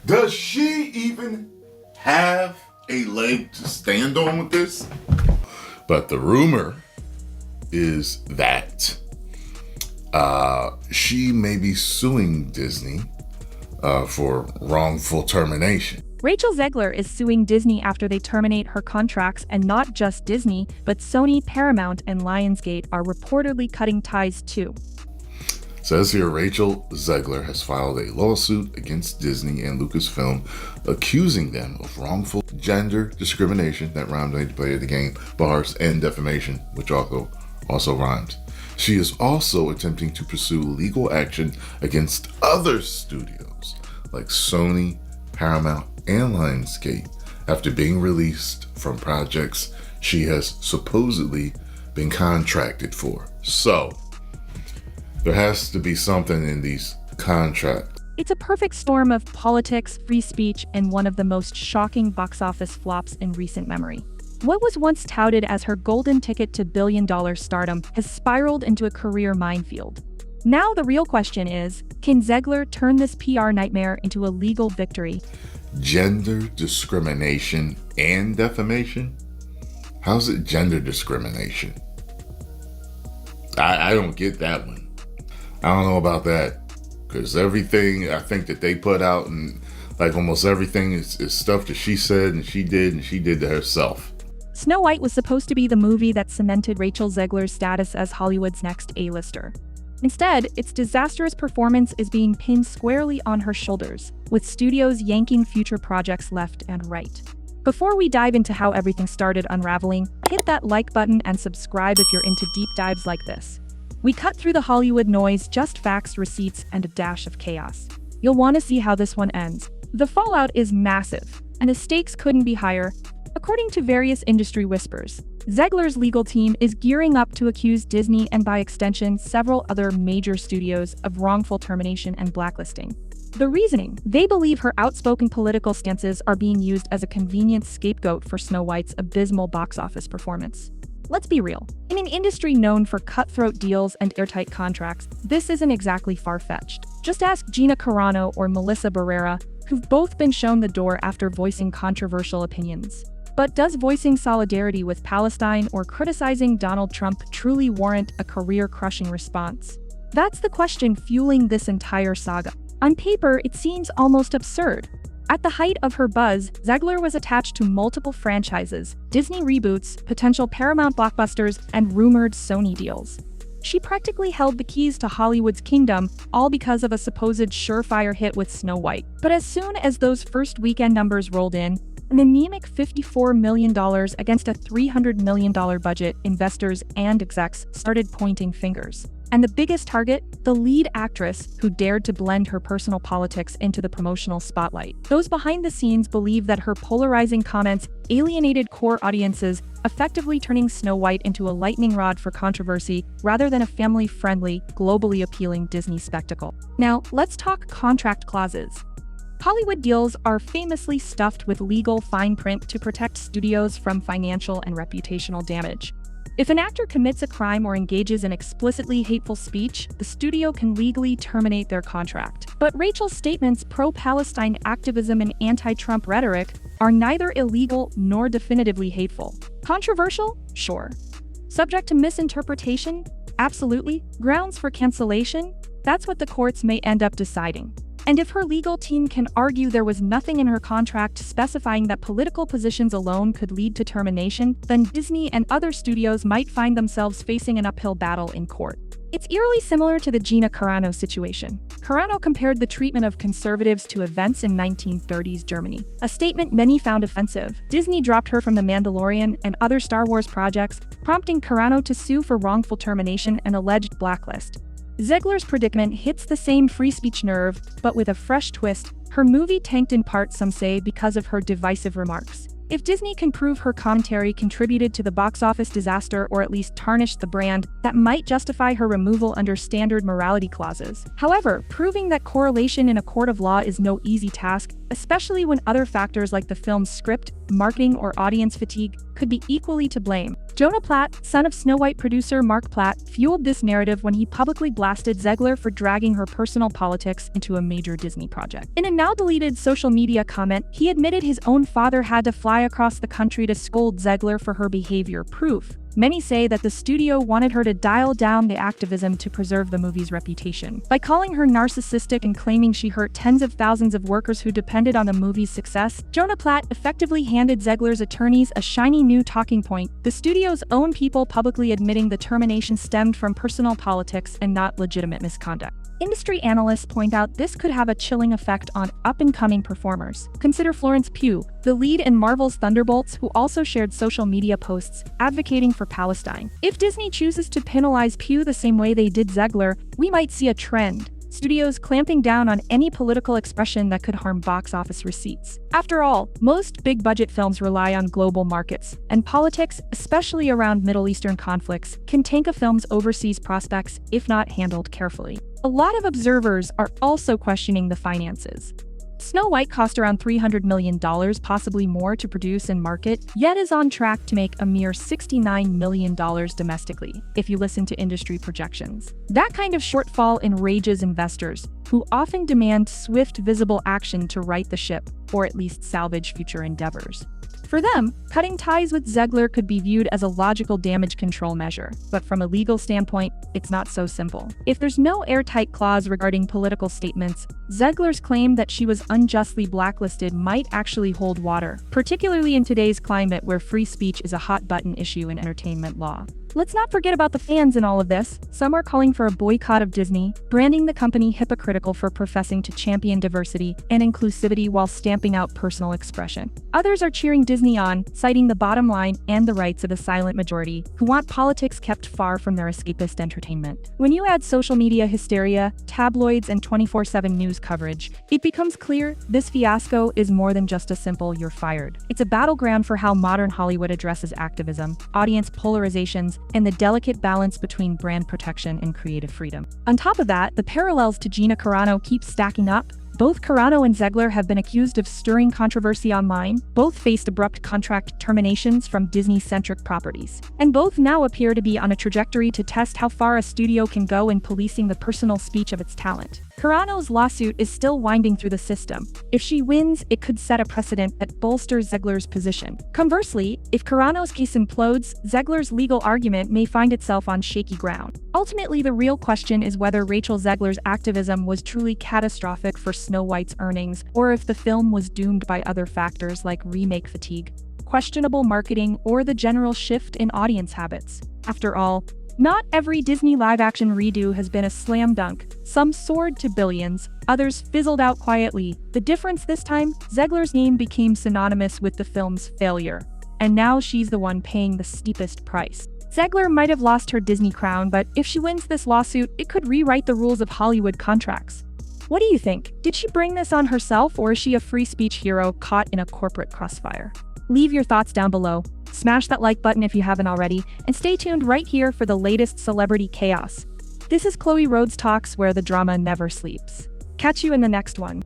Does she even have a leg to stand on with this? But the rumor is that she may be suing Disney for wrongful termination. Rachel Zegler is suing Disney after they terminate her contracts, and not just Disney, but Sony, Paramount, and Lionsgate are reportedly cutting ties too. Says here, Rachel Zegler has filed a lawsuit against Disney and Lucasfilm, accusing them of wrongful gender discrimination, that rhymes, I need to play the game, bars, and defamation, which also rhymes. She is also attempting to pursue legal action against other studios like Sony, Paramount, and Lionsgate after being released from projects she has supposedly been contracted for. So, there has to be something in these contracts. It's a perfect storm of politics, free speech, and one of the most shocking box office flops in recent memory. What was once touted as her golden ticket to billion-dollar stardom has spiraled into a career minefield. Now the real question is, can Zegler turn this PR nightmare into a legal victory? Gender discrimination and defamation? How's it gender discrimination? I don't get that one. I don't know about that, because everything I think that they put out, and like almost everything is stuff that she said and she did to herself. Snow White was supposed to be the movie that cemented Rachel Zegler's status as Hollywood's next A-lister. Instead, its disastrous performance is being pinned squarely on her shoulders, with studios yanking future projects left and right. Before we dive into how everything started unraveling, hit that like button and subscribe if you're into deep dives like this. We cut through the Hollywood noise, just facts, receipts, and a dash of chaos. You'll want to see how this one ends. The fallout is massive, and the stakes couldn't be higher. According to various industry whispers, Zegler's legal team is gearing up to accuse Disney and by extension several other major studios of wrongful termination and blacklisting. The reasoning: they believe her outspoken political stances are being used as a convenient scapegoat for Snow White's abysmal box office performance. Let's be real. In an industry known for cutthroat deals and airtight contracts, this isn't exactly far-fetched. Just ask Gina Carano or Melissa Barrera, who've both been shown the door after voicing controversial opinions. But does voicing solidarity with Palestine or criticizing Donald Trump truly warrant a career-crushing response? That's the question fueling this entire saga. On paper, it seems almost absurd. At the height of her buzz, Zegler was attached to multiple franchises, Disney reboots, potential Paramount blockbusters, and rumored Sony deals. She practically held the keys to Hollywood's kingdom, all because of a supposed surefire hit with Snow White. But as soon as those first weekend numbers rolled in, an anemic $54 million against a $300 million budget, investors and execs started pointing fingers. And the biggest target? The lead actress, who dared to blend her personal politics into the promotional spotlight. Those behind the scenes believe that her polarizing comments alienated core audiences, effectively turning Snow White into a lightning rod for controversy rather than a family-friendly, globally appealing Disney spectacle. Now, let's talk contract clauses. Hollywood deals are famously stuffed with legal fine print to protect studios from financial and reputational damage. If an actor commits a crime or engages in explicitly hateful speech, the studio can legally terminate their contract. But Rachel's statements, pro-Palestine activism and anti-Trump rhetoric, are neither illegal nor definitively hateful. Controversial? Sure. Subject to misinterpretation? Absolutely. Grounds for cancellation? That's what the courts may end up deciding. And if her legal team can argue there was nothing in her contract specifying that political positions alone could lead to termination, then Disney and other studios might find themselves facing an uphill battle in court. It's eerily similar to the Gina Carano situation. Carano compared the treatment of conservatives to events in 1930s Germany, a statement many found offensive. Disney dropped her from The Mandalorian and other Star Wars projects, prompting Carano to sue for wrongful termination and alleged blacklist. Zegler's predicament hits the same free speech nerve, but with a fresh twist. Her movie tanked in part, some say, because of her divisive remarks. If Disney can prove her commentary contributed to the box office disaster or at least tarnished the brand, that might justify her removal under standard morality clauses. However, proving that correlation in a court of law is no easy task, especially when other factors like the film's script, marketing, or audience fatigue could be equally to blame. Jonah Platt, son of Snow White producer Mark Platt, fueled this narrative when he publicly blasted Zegler for dragging her personal politics into a major Disney project. In a now-deleted social media comment, he admitted his own father had to fly across the country to scold Zegler for her behavior. Proof. Many say that the studio wanted her to dial down the activism to preserve the movie's reputation. By calling her narcissistic and claiming she hurt tens of thousands of workers who depended on the movie's success, Jonah Platt effectively handed Zegler's attorneys a shiny new talking point, the studio's own people publicly admitting the termination stemmed from personal politics and not legitimate misconduct. Industry analysts point out this could have a chilling effect on up-and-coming performers. Consider Florence Pugh, the lead in Marvel's Thunderbolts, who also shared social media posts advocating for Palestine. If Disney chooses to penalize Pugh the same way they did Zegler, we might see a trend. Studios clamping down on any political expression that could harm box office receipts. After all, most big-budget films rely on global markets, and politics, especially around Middle Eastern conflicts, can tank a film's overseas prospects if not handled carefully. A lot of observers are also questioning the finances. Snow White cost around $300 million, possibly more, to produce and market, yet is on track to make a mere $69 million domestically, if you listen to industry projections. That kind of shortfall enrages investors, who often demand swift, visible action to right the ship, or at least salvage future endeavors. For them, cutting ties with Zegler could be viewed as a logical damage control measure, but from a legal standpoint, it's not so simple. If there's no airtight clause regarding political statements, Zegler's claim that she was unjustly blacklisted might actually hold water, particularly in today's climate where free speech is a hot-button issue in entertainment law. Let's not forget about the fans in all of this. Some are calling for a boycott of Disney, branding the company hypocritical for professing to champion diversity and inclusivity while stamping out personal expression. Others are cheering Disney on, citing the bottom line and the rights of the silent majority, who want politics kept far from their escapist entertainment. When you add social media hysteria, tabloids, and 24/7 news coverage, it becomes clear this fiasco is more than just a simple "you're fired." It's a battleground for how modern Hollywood addresses activism, audience polarizations, and the delicate balance between brand protection and creative freedom. On top of that, the parallels to Gina Carano keep stacking up. Both Carano and Zegler have been accused of stirring controversy online, both faced abrupt contract terminations from Disney-centric properties, and both now appear to be on a trajectory to test how far a studio can go in policing the personal speech of its talent. Carano's lawsuit is still winding through the system. If she wins, it could set a precedent that bolsters Zegler's position. Conversely, if Carano's case implodes, Zegler's legal argument may find itself on shaky ground. Ultimately, the real question is whether Rachel Zegler's activism was truly catastrophic for Snow White's earnings, or if the film was doomed by other factors like remake fatigue, questionable marketing, or the general shift in audience habits. After all, not every Disney live-action redo has been a slam dunk. Some soared to billions, others fizzled out quietly. The difference this time, Zegler's name became synonymous with the film's failure, and now she's the one paying the steepest price. Zegler might have lost her Disney crown, but if she wins this lawsuit, it could rewrite the rules of Hollywood contracts. What do you think? Did she bring this on herself, or is she a free speech hero caught in a corporate crossfire? Leave your thoughts down below. Smash that like button if you haven't already, and stay tuned right here for the latest celebrity chaos. This is Chloe Rhodes Talks, where the drama never sleeps. Catch you in the next one.